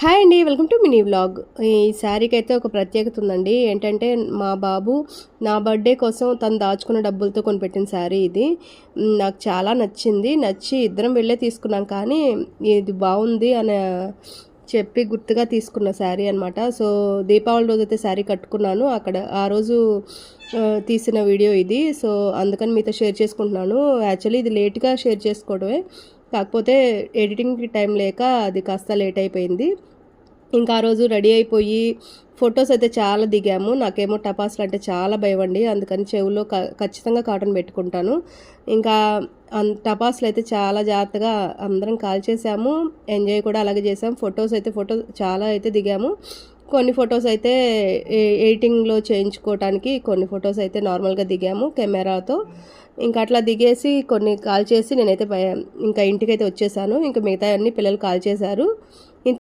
Hi అండి. Welcome to mini vlog. ఈ శారీకి అయితే ఒక ప్రత్యేకత ఉందండి. ఏంటంటే మా బాబు నా బర్త్డే కోసం తను దాచుకున్న డబ్బులతో కొనిపెట్టిన శారీ ఇది. నాకు చాలా నచ్చి ఇద్దరం వెళ్ళే తీసుకున్నాం. కానీ ఇది బాగుంది అని చెప్పి గుర్తుగా తీసుకున్న శారీ అనమాట. సో దీపావళి రోజైతే శారీ కట్టుకున్నాను. అక్కడ ఆ రోజు తీసిన వీడియో ఇది. సో అందుకని మీతో షేర్ చేసుకుంటున్నాను. యాక్చువల్లీ ఇది లేట్గా షేర్ చేసుకోవడమే, కాకపోతే ఎడిటింగ్కి టైం లేక అది కాస్త లేట్ అయిపోయింది. ఇంకా ఆ రోజు రెడీ అయిపోయి ఫొటోస్ అయితే చాలా దిగాము. నాకేమో టపాసులు అంటే చాలా భయం అండి. అందుకని చెవులో ఖచ్చితంగా కాటన్ పెట్టుకుంటాను. ఇంకా టపాసులు అయితే చాలా జాగ్రత్తగా అందరం కాల్చేసాము. ఎంజాయ్ కూడా అలాగే చేసాం. ఫొటోస్ చాలా అయితే దిగాము. కొన్ని ఫొటోస్ అయితే ఎడిటింగ్లో చేయించుకోవటానికి, కొన్ని ఫొటోస్ అయితే నార్మల్గా దిగాము కెమెరాతో. ఇంకా అట్లా దిగేసి కొన్ని కాల్ చేసి నేనైతే ఇంకా ఇంటికైతే వచ్చేసాను. ఇంకా మిగతా అన్ని పిల్లలు కాల్ చేశారు.